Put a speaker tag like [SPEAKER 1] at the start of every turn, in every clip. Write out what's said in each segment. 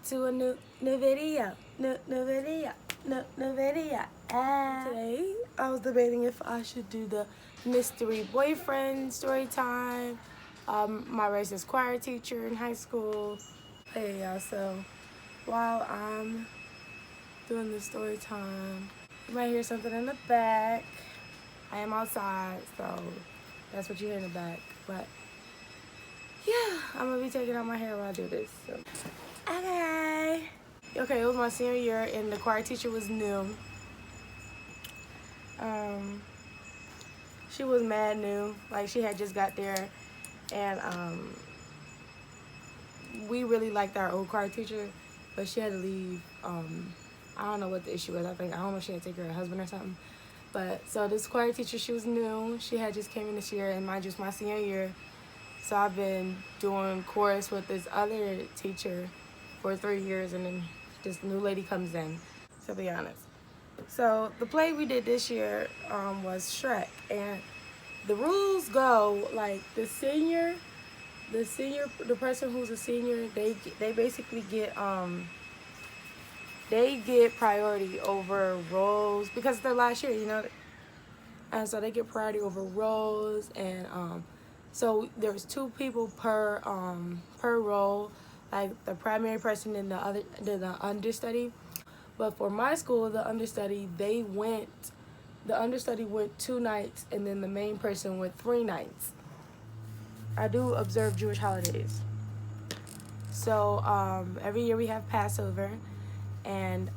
[SPEAKER 1] to a new video. New video. New video. Today I was debating if I should do the mystery boyfriend story time. My racist choir teacher in high school. Hey y'all, so while I'm doing the story time, you might hear something in the back. I am outside, so that's what you hear in the back. But yeah, I'm gonna be taking out my hair while I do this. So. Okay, it was my senior year and the choir teacher was new. She was mad new, like she had just got there, and we really liked our old choir teacher, but she had to leave. I don't know what the issue was. I don't know if she had to take care of her husband or something. But so this choir teacher, she was new. She had just came in this year, and mind you, it's my senior year. So I've been doing chorus with this other teacher for 3 years, and then this new lady comes in, to be honest. So the play we did this year was Shrek, and the rules go like the person who's a senior, they basically get they get priority over roles because it's their last year, you know, and so they get priority over roles, and so there's 2 people per role, like the primary person and the understudy. But for my school, the understudy went 2 nights, and then the main person went 3 nights. I do observe Jewish holidays, so every year we have Passover, and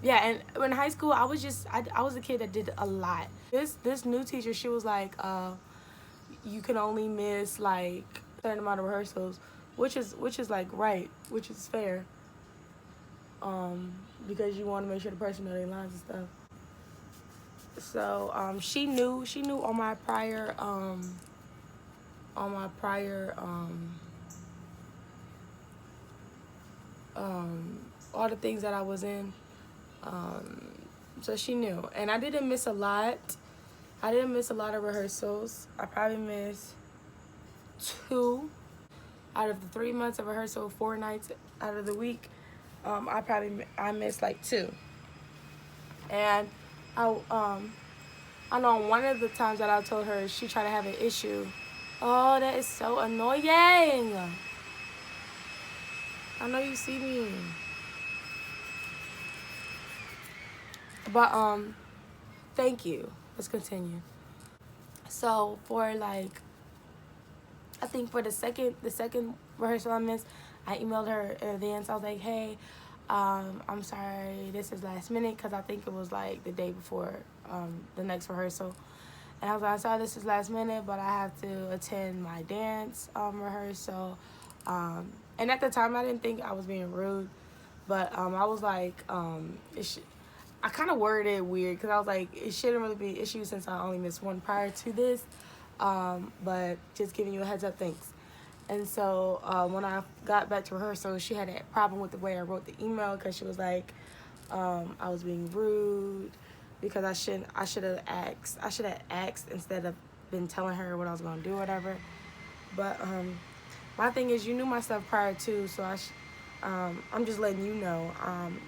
[SPEAKER 1] yeah, and in high school I was a kid that did a lot. This new teacher, she was like, you can only miss like a certain amount of rehearsals, which is like right, which is fair. Because you want to make sure the person knows their lines and stuff. So she knew all my prior all the things that I was in. So she knew, and I didn't miss a lot. I didn't miss a lot of rehearsals. I probably missed 2 out of the 3 months of rehearsal, 4 nights out of the week. I missed like 2, and I know one of the times that I told her, she tried to have an issue. Oh, that is so annoying. I know you see me, but thank you. Let's continue. So for like, I think for the second rehearsal I missed, I emailed her in advance. I was like, hey, I'm sorry, this is last minute, because I think it was like the day before the next rehearsal. And I was like, I'm sorry, this is last minute, but I have to attend my dance rehearsal. And at the time, I didn't think I was being rude, but I was like, I kind of worded it weird, because I was like, it shouldn't really be an issue since I only missed 1 prior to this, but just giving you a heads up, thanks. And so when I got back to rehearsal, she had a problem with the way I wrote the email, because she was like, I was being rude because I should have asked instead of been telling her what I was gonna do or whatever. But my thing is, you knew my stuff prior to, so I'm just letting you know.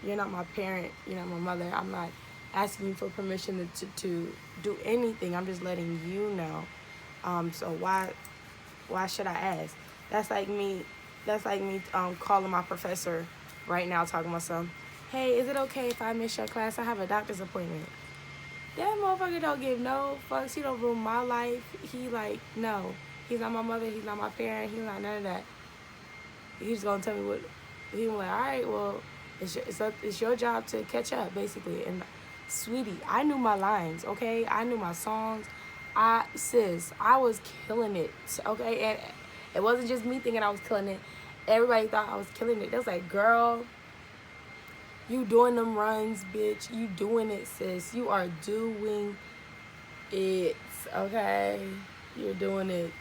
[SPEAKER 1] You're not my parent, you're not my mother. I'm not asking you for permission to do anything. I'm just letting you know. So why should I ask? That's like me calling my professor right now, talking about something. Hey, is it okay if I miss your class? I have a doctor's appointment. That motherfucker don't give no fucks. He don't ruin my life. He like, no. He's not my mother. He's not my parent. He's not none of that. He's gonna tell me what. He was like, all right, well, it's your job to catch up, basically. And sweetie, I knew my lines, okay? I knew my songs. I was killing it, okay? And it wasn't just me thinking I was killing it. Everybody thought I was killing it. They was like, girl, you doing them runs, bitch. You doing it, sis. You are doing it, okay? You're doing it.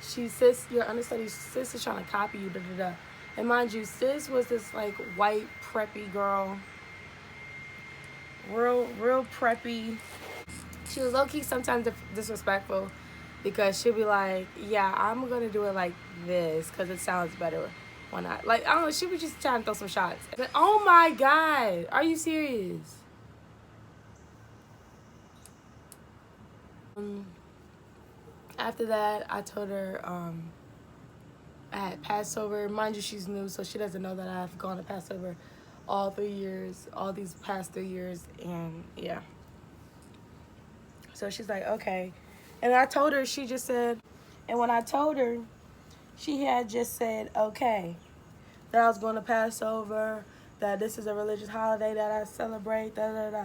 [SPEAKER 1] Sis, your understudy, sis is trying to copy you, da-da-da. And mind you, sis was this, like, white, preppy girl. Real preppy. She was low-key sometimes disrespectful, because she'll be like, yeah, I'm going to do it like this because it sounds better. Why not? Like, I don't know, she was just trying to throw some shots. But, oh my God, are you serious? After that, I told her I had Passover. Mind you, she's new, so she doesn't know that I've gone to Passover all 3 years, all these past 3 years, and yeah. So she's like, okay. And I told her, she just said, and when I told her, she had just said, okay, that I was going to Passover, that this is a religious holiday that I celebrate, da da da.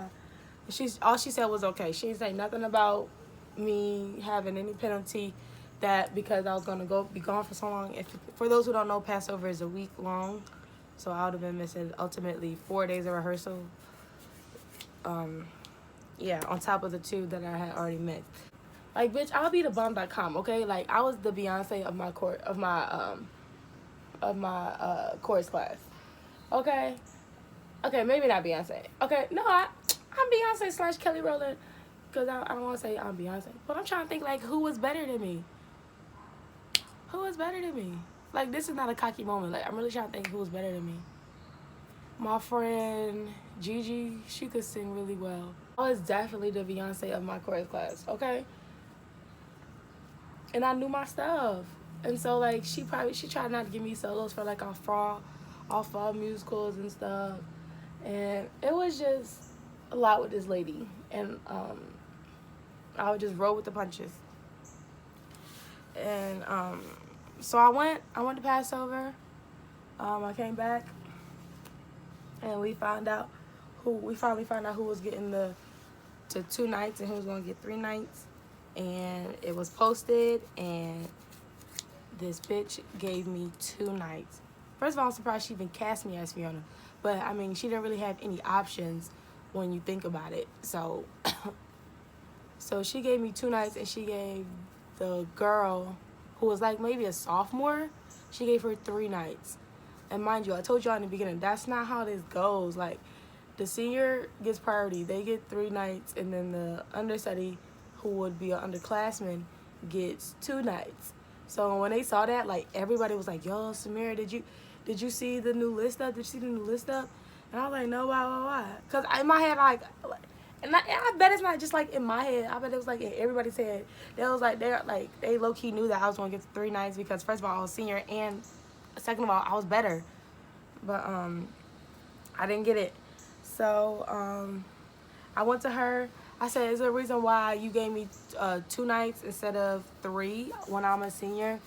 [SPEAKER 1] All she said was okay. She didn't say nothing about me having any penalty that because I was gonna be gone for so long. For those who don't know, Passover is a week long, so I would have been missing ultimately 4 days of rehearsal. Yeah, on top of the 2 that I had already met. Like, bitch, I'll be the bomb.com, okay? Like, I was the Beyonce of my chorus class, okay? Okay, maybe not Beyonce. Okay, no, I'm Beyonce / Kelly Rowland, because I don't want to say I'm Beyonce. But I'm trying to think, like, who was better than me? Who was better than me? Like, this is not a cocky moment. Like, I'm really trying to think who was better than me. My friend Gigi, she could sing really well. I was definitely the Beyonce of my chorus class, okay? And I knew my stuff. And so, like, she tried not to give me solos for, like, our fall musicals and stuff. And it was just a lot with this lady. And I would just roll with the punches. And so I went to Passover. I came back, and we finally found out who was getting to 2 nights and who was going to get 3 nights. And it was posted, and this bitch gave me 2 nights. First of all, I'm surprised she even cast me as Fiona. But, I mean, she didn't really have any options when you think about it. So, so she gave me 2 nights, and she gave the girl who was like maybe a sophomore, she gave her 3 nights. And mind you, I told y'all in the beginning, that's not how this goes. Like, the senior gets priority. They get 3 nights, and then the understudy, who would be an underclassman, gets 2 nights. So when they saw that, like, everybody was like, yo, Samira, did you see the new list up? Did you see the new list up? And I was like, no, why? Because in my head, and I bet it's not just like in my head. I bet it was like in everybody's head. They low key knew that I was gonna get 3 nights because first of all I was senior, and second of all I was better. But I didn't get it. So I went to her. I said, is there a reason why you gave me 2 nights instead of 3 when I'm a senior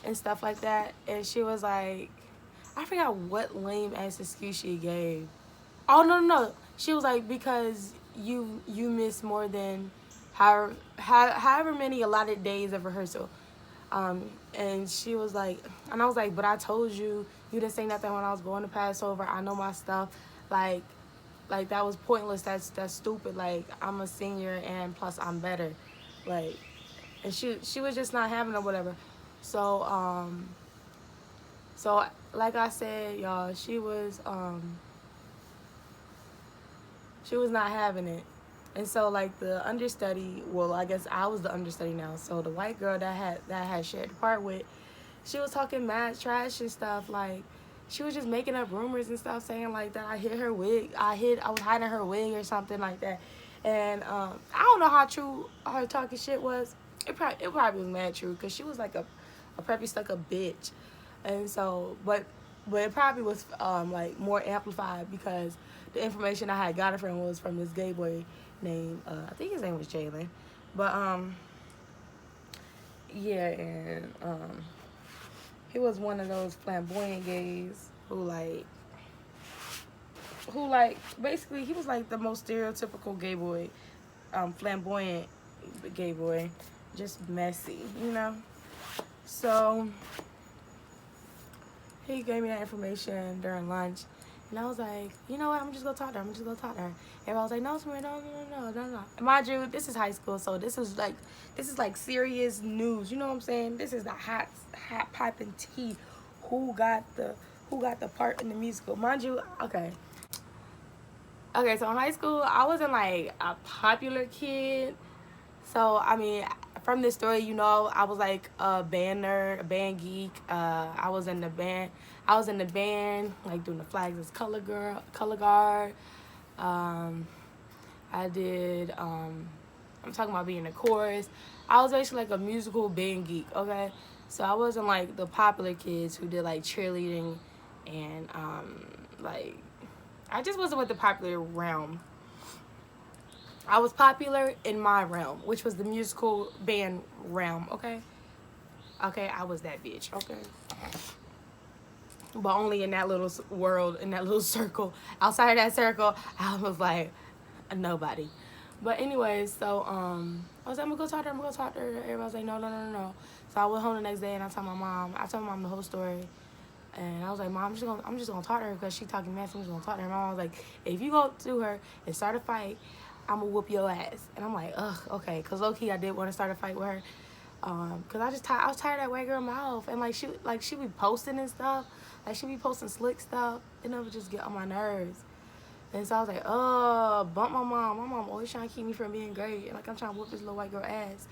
[SPEAKER 1] and stuff like that? And she was like, I forgot what lame ass excuse she gave. Oh, no. She was like, because you missed more than however many allotted days of rehearsal. And she was like, and I was like, but I told you didn't say nothing when I was going to Passover. I know my stuff. Like that was pointless. That's stupid. Like, I'm a senior, and plus I'm better. Like, and she was just not having it or whatever. So so like I said, y'all, she was not having it. And so, like, the understudy, well, I guess I was the understudy now. So the white girl that I had shared the part with, she was talking mad trash and stuff. Like, she was just making up rumors and stuff, saying like that I hid her wig. I was hiding her wig or something like that. And I don't know how true her talking shit was. It probably was mad true, because she was like a preppy stuck up bitch. And so, but it probably was like more amplified because the information I had got it from was from this gay boy named I think his name was Jalen. But yeah, and he was one of those flamboyant gays who basically he was like the most stereotypical gay boy, flamboyant gay boy, just messy, you know. So he gave me that information during lunch, and I was like, you know what, I'm just gonna talk to her. Everybody was like, no, Samir, no. And mind you, this is high school, so this is like serious news. You know what I'm saying? This is the hot piping tea. Who got the part in the musical? Mind you, okay. So in high school, I wasn't like a popular kid. So I mean, from this story, you know, I was like a band nerd, a band geek. I was in the band. I was in the band, like doing the flags as color guard. Um, I did. I'm talking about being a chorus. I was basically like a musical band geek. Okay, so I wasn't like the popular kids who did like cheerleading, and like I just wasn't with the popular realm. I was popular in my realm, which was the musical band realm. Okay, okay, I was that bitch. Okay, but only in that little world, in that little circle. Outside of that circle, I was like a nobody. But anyways, so I was like, I'm gonna go talk to her. I'm gonna go talk to her. Everybody was like, no, no, no, no, no. So I went home the next day and I told my mom. I told my mom the whole story. And I was like, Mom, I'm just gonna talk to her because she talking mess. I'm just gonna talk to her. My mom was like, if you go to her and start a fight, I'm gonna whoop your ass. And I'm like, ugh, okay. Cause low key, I did want to start a fight with her. Cause I was tired of that white girl mouth. And she be posting and stuff. Like she be posting slick stuff. And it would just get on my nerves. And so I was like, bump my mom. My mom always trying to keep me from being great. And like I'm trying to whoop this little white girl ass.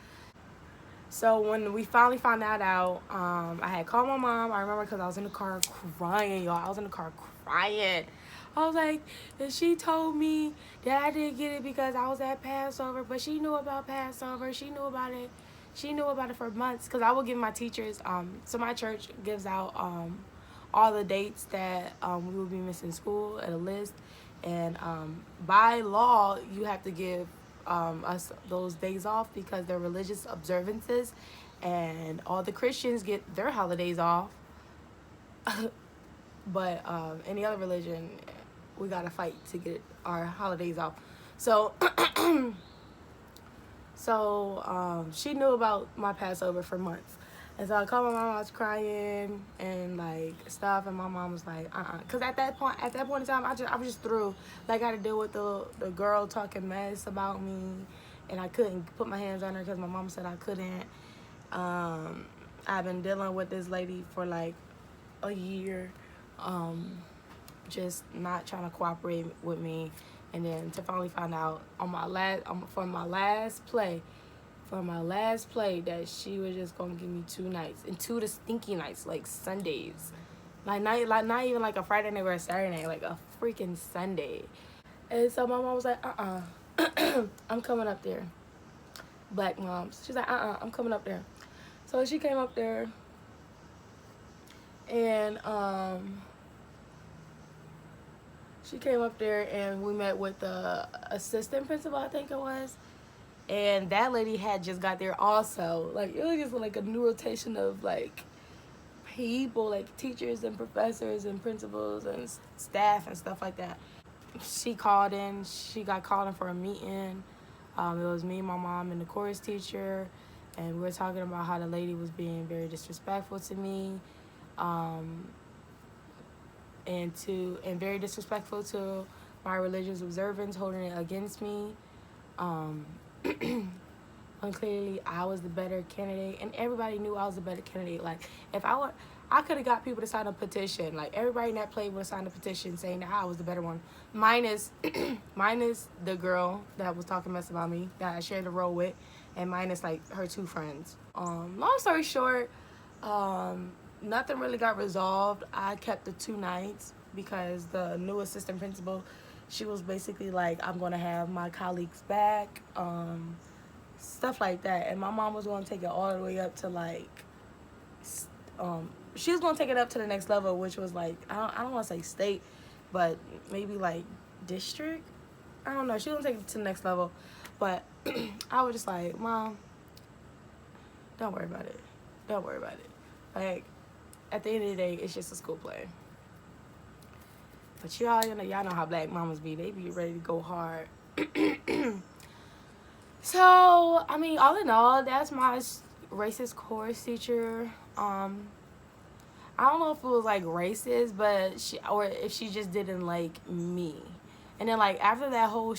[SPEAKER 1] So when we finally found that out, I had called my mom. I remember because I was in the car crying, y'all. I was in the car crying. I was like, and she told me that I didn't get it because I was at Passover, but she knew about Passover. She knew about it. She knew about it for months because I would give my teachers. So my church gives out all the dates that we will be missing school at a list, and by law you have to give us those days off because they're religious observances, and all the Christians get their holidays off. But any other religion, we gotta fight to get our holidays off. So, she knew about my Passover for months. And so I called my mom, I was crying and like stuff, and my mom was like, cause at that point in time, I was just through. Like I had to deal with the girl talking mess about me, and I couldn't put my hands on her because my mom said I couldn't. I've been dealing with this lady for like a year, just not trying to cooperate with me, and then to finally find out on my last play that she was just gonna give me 2 nights, and 2 stinky nights, like Sundays, like not even like a Friday night or a Saturday night, like a freaking Sunday. And so my mom was like, I'm coming up there. Black moms, she's like, I'm coming up there. So she came up there, and we met with the assistant principal, I think it was. And that lady had just got there also. Like, it was just like a new rotation of like people, like teachers and professors and principals and staff and stuff like that. She got called in for a meeting. It was me, my mom, and the chorus teacher. And we were talking about how the lady was being very disrespectful to me. And very disrespectful to my religious observance, holding it against me. When clearly I was the better candidate, and everybody knew I was the better candidate. Like, if I could have got people to sign a petition. Like, everybody in that play would have signed a petition saying that I was the better one. Minus the girl that was talking mess about me, that I shared the role with, and minus, like, her 2 friends. Long story short, nothing really got resolved. I kept the 2 nights because the new assistant principal, she was basically like, I'm going to have my colleagues back, stuff like that. And my mom was going to take it all the way up to like, she was going to take it up to the next level, which was like, I don't want to say state, but maybe like district. I don't know. She was going to take it to the next level. But I was just like, Mom, don't worry about it. Don't worry about it. Like, at the end of the day, it's just a school play. But y'all know how black mamas be. They be ready to go hard. So, I mean, all in all, that's my racist chorus teacher. I don't know if it was like racist, but or if she just didn't like me. And then like after that whole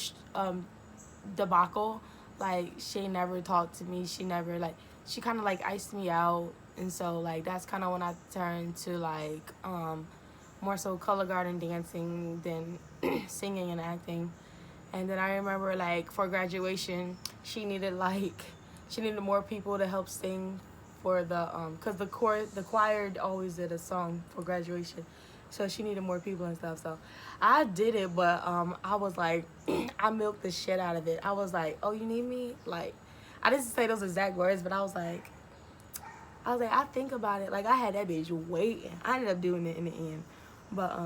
[SPEAKER 1] debacle, like she never talked to me. She never she kind of like iced me out. And so like that's kind of when I turned to like more so color guard and dancing than singing and acting. And then I remember like for graduation, she needed like she needed more people to help sing for the cause the choir always did a song for graduation, so she needed more people and stuff. So I did it, but I was like, I milked the shit out of it. I was like, oh, you need me? Like, I didn't say those exact words, but I was like, I think about it. Like, I had that bitch waiting. I ended up doing it in the end, but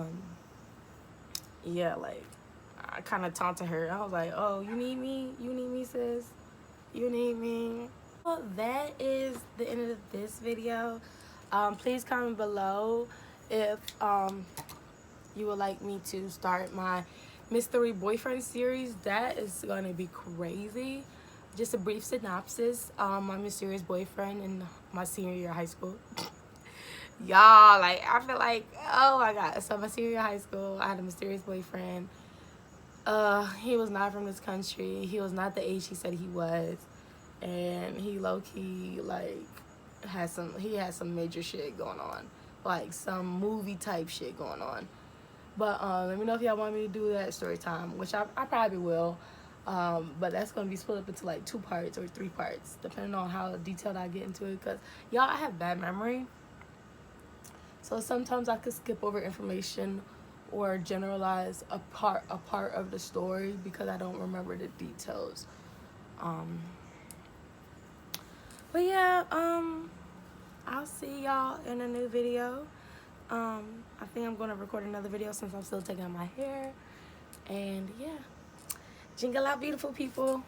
[SPEAKER 1] yeah, like, I kind of taunted her. I was like, oh, you need me? You need me, sis? You need me? Well, that is the end of this video. Please comment below if you would like me to start my mystery boyfriend series. That is going to be crazy. Just a brief synopsis. My mysterious boyfriend in my senior year of high school. Y'all, like, I feel like, oh my god. So my senior year of high school, I had a mysterious boyfriend. He was not from this country. He was not the age he said he was. And he low-key, like, had some major shit going on. Like, some movie type shit going on. But let me know if y'all want me to do that story time, which I probably will. But that's going to be split up into, like, 2 parts or 3 parts, depending on how detailed I get into it. Because, y'all, I have bad memory. So sometimes I could skip over information or generalize a part of the story because I don't remember the details. But yeah, I'll see y'all in a new video. I think I'm gonna record another video since I'm still taking out my hair. And yeah, jingle out, beautiful people.